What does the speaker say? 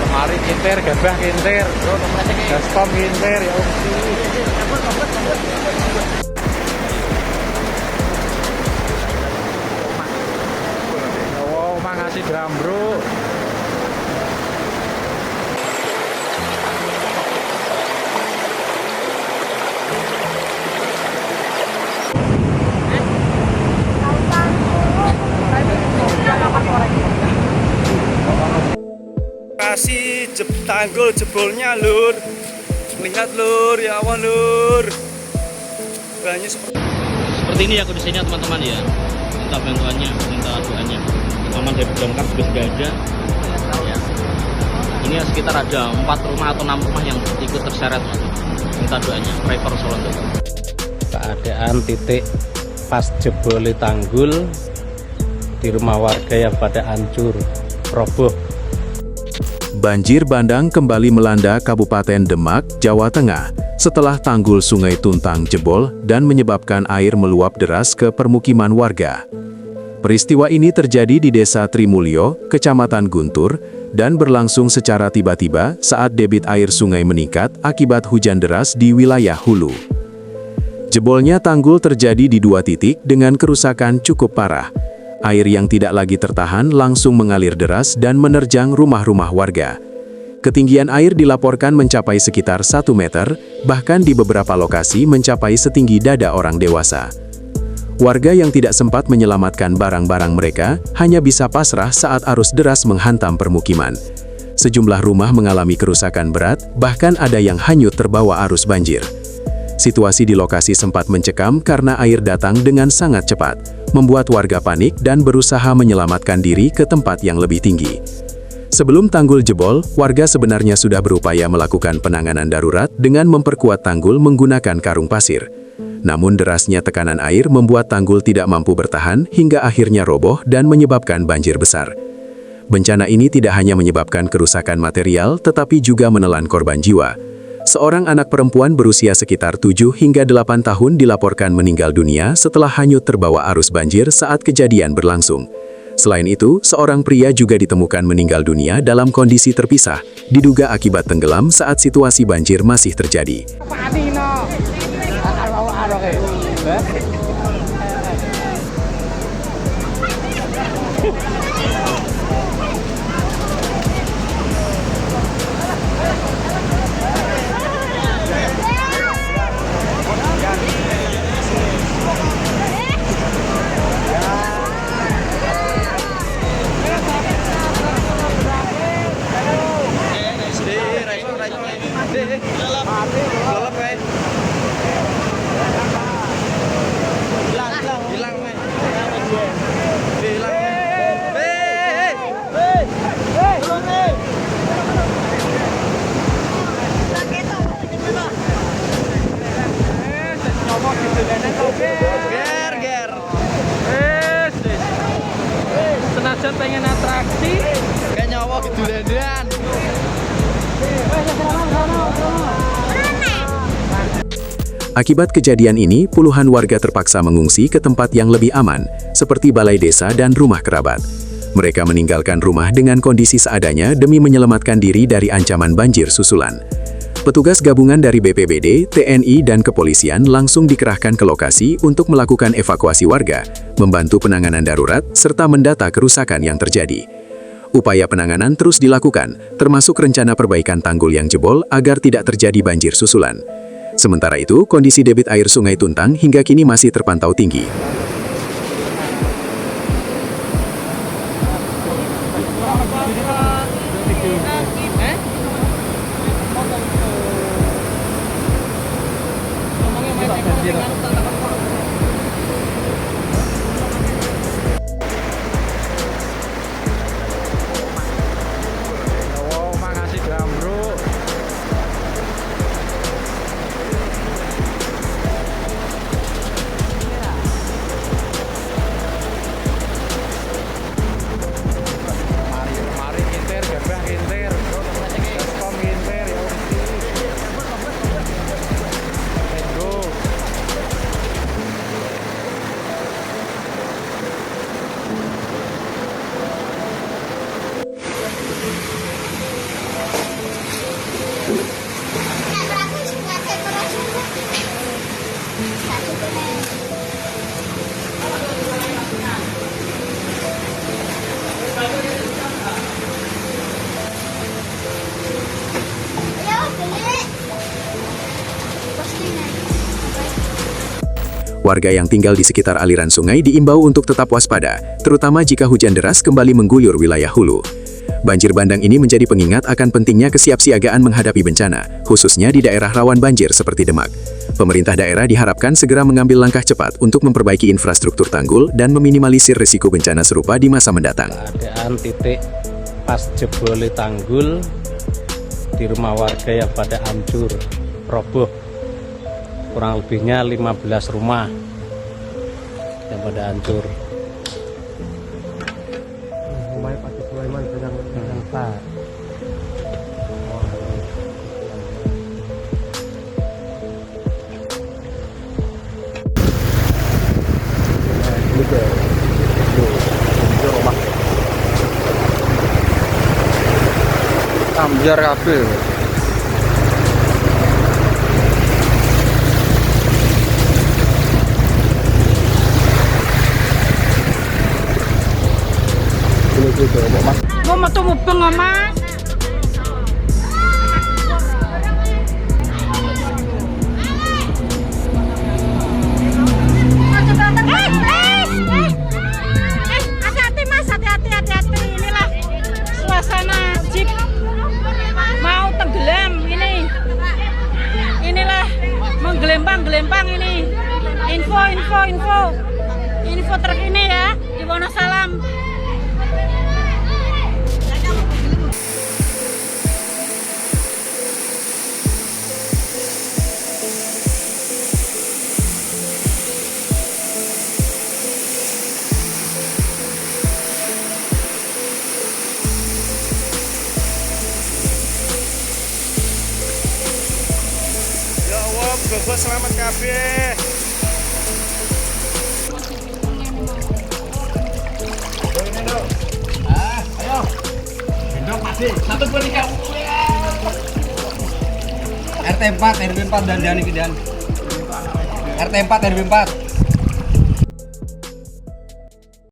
Mari kintir, gabah kintir, gaskom kintir, ya wow, makasih Bram bro. Kasih tanggul jebolnya lur, lihat lur, ya awan lur, banyak seperti ini ya kondisinya teman-teman ya. Minta bantuannya, minta doanya. Aman dari damkar juga sudah ada ya. Ini ya, sekitar ada 4 rumah atau 6 rumah yang ikut terseret. Minta doanya, pray for Solo. Keadaan titik pas jeboli tanggul di rumah warga yang pada hancur, roboh. Banjir bandang kembali melanda Kabupaten Demak, Jawa Tengah, setelah tanggul Sungai Tuntang jebol dan menyebabkan air meluap deras ke permukiman warga. Peristiwa ini terjadi di Desa Trimulyo, Kecamatan Guntur, dan berlangsung secara tiba-tiba saat debit air sungai meningkat akibat hujan deras di wilayah hulu. Jebolnya tanggul terjadi di 2 titik dengan kerusakan cukup parah. Air yang tidak lagi tertahan langsung mengalir deras dan menerjang rumah-rumah warga. Ketinggian air dilaporkan mencapai sekitar 1 meter, bahkan di beberapa lokasi mencapai setinggi dada orang dewasa. Warga yang tidak sempat menyelamatkan barang-barang mereka hanya bisa pasrah saat arus deras menghantam permukiman. Sejumlah rumah mengalami kerusakan berat, bahkan ada yang hanyut terbawa arus banjir. Situasi di lokasi sempat mencekam karena air datang dengan sangat cepat, membuat warga panik dan berusaha menyelamatkan diri ke tempat yang lebih tinggi. Sebelum tanggul jebol, warga sebenarnya sudah berupaya melakukan penanganan darurat dengan memperkuat tanggul menggunakan karung pasir. Namun derasnya tekanan air membuat tanggul tidak mampu bertahan hingga akhirnya roboh dan menyebabkan banjir besar. Bencana ini tidak hanya menyebabkan kerusakan material, tetapi juga menelan korban jiwa. Seorang anak perempuan berusia sekitar 7 hingga 8 tahun dilaporkan meninggal dunia setelah hanyut terbawa arus banjir saat kejadian berlangsung. Selain itu, seorang pria juga ditemukan meninggal dunia dalam kondisi terpisah, diduga akibat tenggelam saat situasi banjir masih terjadi. Senajan pengen atraksi, kayak nyawa gitu dan. Akibat kejadian ini, puluhan warga terpaksa mengungsi ke tempat yang lebih aman, seperti balai desa dan rumah kerabat. Mereka meninggalkan rumah dengan kondisi seadanya demi menyelamatkan diri dari ancaman banjir susulan. Petugas gabungan dari BPBD, TNI, dan kepolisian langsung dikerahkan ke lokasi untuk melakukan evakuasi warga, membantu penanganan darurat, serta mendata kerusakan yang terjadi. Upaya penanganan terus dilakukan, termasuk rencana perbaikan tanggul yang jebol agar tidak terjadi banjir susulan. Sementara itu, kondisi debit air Sungai Tuntang hingga kini masih terpantau tinggi. wow, makasih Bram bro. Warga yang tinggal di sekitar aliran sungai diimbau untuk tetap waspada, terutama jika hujan deras kembali mengguyur wilayah hulu. Banjir bandang ini menjadi pengingat akan pentingnya kesiapsiagaan menghadapi bencana, khususnya di daerah rawan banjir seperti Demak. Pemerintah daerah diharapkan segera mengambil langkah cepat untuk memperbaiki infrastruktur tanggul dan meminimalisir risiko bencana serupa di masa mendatang. Keadaan titik pas jebole tanggul di rumah warga yang pada hancur, roboh. Kurang lebihnya 15 rumah yang pada hancur. Rumahnya Pak Sulaiman sedang Pak. Ambiar kabeh. Mau metu mubeng Mas. Hati-hati Mas, hati-hati. Inilah suasana jeep mau tenggelam ini. Inilah menggelempang ini. Info terkini ya di Wonosalam. Ya Allah, muga-muga selamat kabeh. RT 4 RW 4 dan Dani Kidan. RT 4 RW 4.